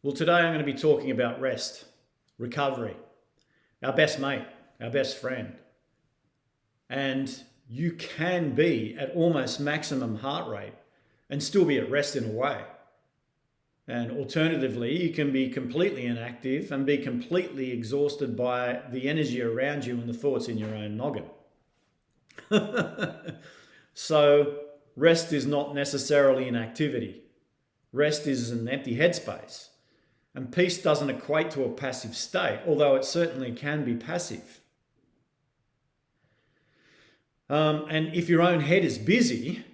Well, today I'm going to be talking about rest, recovery, our best mate, our best friend. And you can be at almost maximum heart rate and still be at rest in a way. And alternatively, you can be completely inactive and be completely exhausted by the energy around you and the thoughts in your own noggin. So, rest is not necessarily inactivity. Rest is an empty headspace. And peace doesn't equate to a passive state, although it certainly can be passive. And if your own head is busy,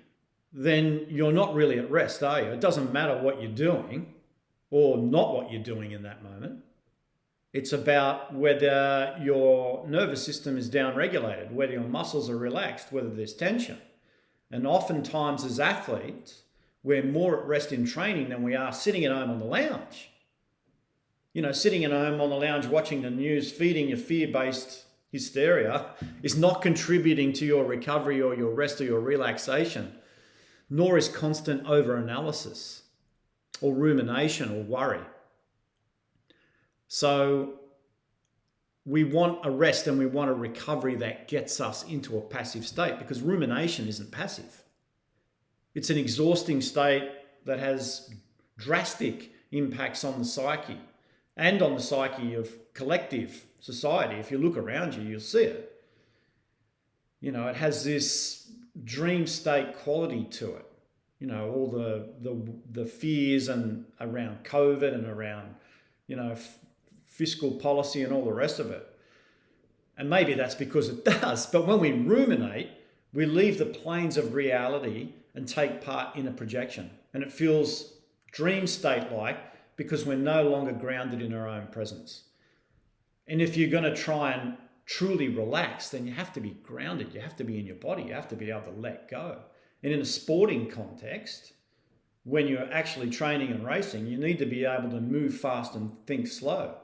then you're not really at rest, are you? It doesn't matter what you're doing or not what you're doing in that moment. It's about whether your nervous system is downregulated, whether your muscles are relaxed, whether there's tension. And oftentimes as athletes, we're more at rest in training than we are sitting at home on the lounge. You know, sitting at home on the lounge watching the news, feeding your fear-based hysteria is not contributing to your recovery or your rest or your relaxation, nor is constant over-analysis or rumination or worry. So we want a rest and we want a recovery that gets us into a passive state, because rumination isn't passive. It's an exhausting state that has drastic impacts on the psyche and on the psyche of collective society. If you look around you, you'll see it. You know, it has this dream state quality to it. You know, all the fears and around COVID and around, fiscal policy and all the rest of it. And maybe that's because it does. But when we ruminate, we leave the planes of reality and take part in a projection. And it feels dream state-like because we're no longer grounded in our own presence. And if you're going to try and truly relax, then you have to be grounded. You have to be in your body. You have to be able to let go. And in a sporting context, when you're actually training and racing, you need to be able to move fast and think slow.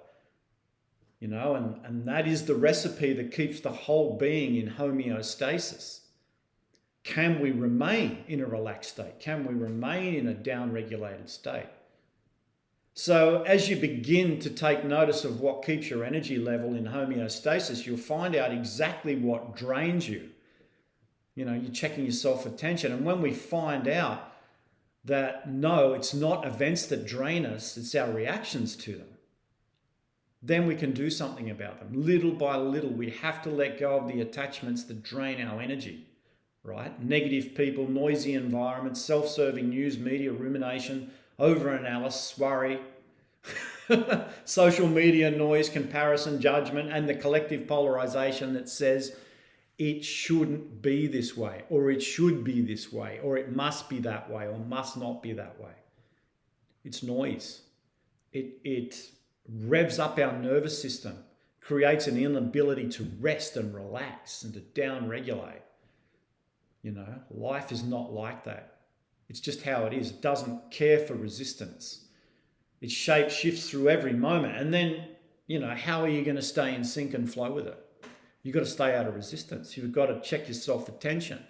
And that is the recipe that keeps the whole being in homeostasis. Can we remain in a relaxed state? Can we remain in a down-regulated state? So as you begin to take notice of what keeps your energy level in homeostasis, you'll find out exactly what drains you. You're checking yourself for tension. And when we find out that, no, it's not events that drain us, it's our reactions to them, then we can do something about them. Little by little, we have to let go of the attachments that drain our energy, right? Negative people, noisy environments, self-serving news, media, rumination, overanalysis, worry, social media noise, comparison, judgment, and the collective polarization that says it shouldn't be this way, or it should be this way, or it must be that way, or must not be that way. It's noise. It revs up our nervous system, creates an inability to rest and relax and to down-regulate. Life is not like that. It's just how it is. It doesn't care for resistance. It shifts through every moment. And then, how are you going to stay in sync and flow with it? You've got to stay out of resistance. You've got to check yourself for tension.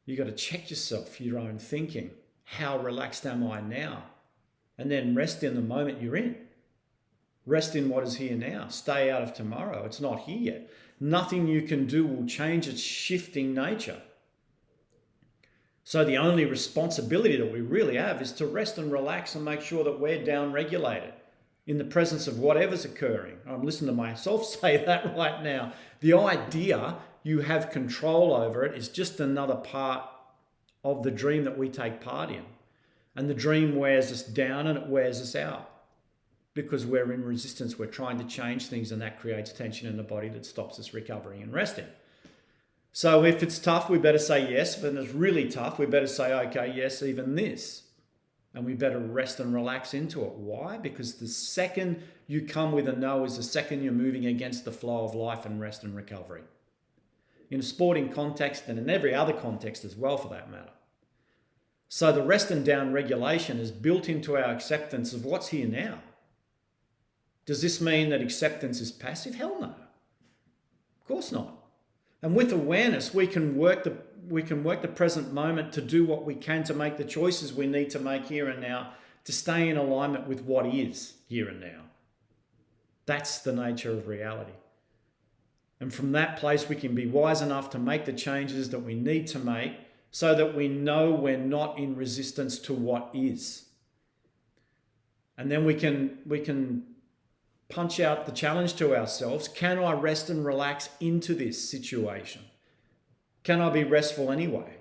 You've got to check yourself, your own thinking. How relaxed am I now? And then rest in the moment you're in. Rest in what is here now. Stay out of tomorrow. It's not here yet. Nothing you can do will change its shifting nature. So the only responsibility that we really have is to rest and relax and make sure that we're down-regulated in the presence of whatever's occurring. I'm listening to myself say that right now. The idea you have control over it is just another part of the dream that we take part in. And the dream wears us down and it wears us out because we're in resistance. We're trying to change things, and that creates tension in the body that stops us recovering and resting. So if it's tough, we better say yes. If it's really tough, we better say, okay, yes, even this. And we better rest and relax into it. Why? Because the second you come with a no is the second you're moving against the flow of life and rest and recovery. In a sporting context and in every other context as well, for that matter. So the rest and down regulation is built into our acceptance of what's here now. Does this mean that acceptance is passive? Hell no. Of course not. And with awareness, we can work the present moment to do what we can to make the choices we need to make here and now to stay in alignment with what is here and now. That's the nature of reality. And from that place, we can be wise enough to make the changes that we need to make so that we know we're not in resistance to what is. And then we can punch out the challenge to ourselves. Can I rest and relax into this situation? Can I be restful anyway?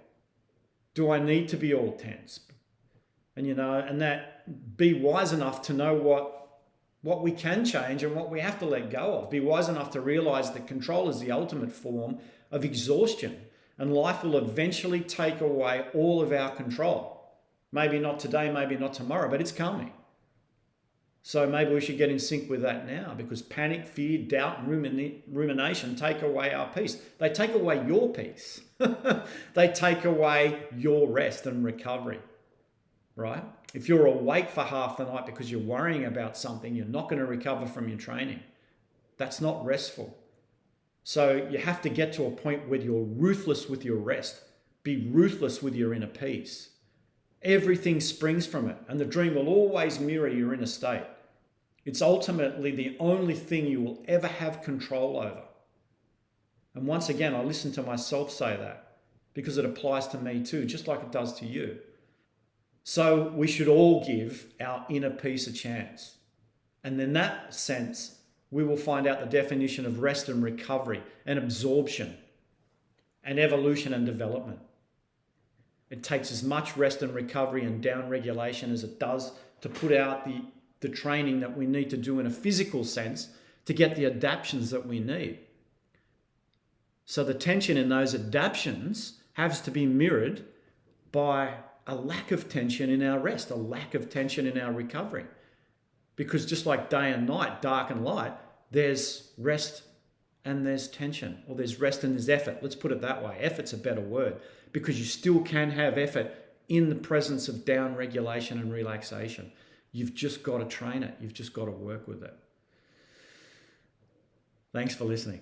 Do I need to be all tense? And and that be wise enough to know what we can change and what we have to let go of. Be wise enough to realize that control is the ultimate form of exhaustion, and life will eventually take away all of our control. Maybe not today, maybe not tomorrow, but it's coming. So maybe we should get in sync with that now, because panic, fear, doubt, and rumination take away our peace. They take away your peace. They take away your rest and recovery, right? If you're awake for half the night because you're worrying about something, you're not going to recover from your training. That's not restful. So you have to get to a point where you're ruthless with your rest. Be ruthless with your inner peace. Everything springs from it, and the dream will always mirror your inner state. It's ultimately the only thing you will ever have control over. And once again, I listen to myself say that because it applies to me too, just like it does to you. So we should all give our inner peace a chance. And in that sense, we will find out the definition of rest and recovery and absorption and evolution and development. It takes as much rest and recovery and down regulation as it does to put out the training that we need to do in a physical sense to get the adaptions that we need. So the tension in those adaptions has to be mirrored by a lack of tension in our rest, a lack of tension in our recovery. Because just like day and night, dark and light, there's rest and there's tension, or there's rest and there's effort. Let's put it that way. Effort's a better word, because you still can have effort in the presence of down regulation and relaxation. You've just got to train it. You've just got to work with it. Thanks for listening.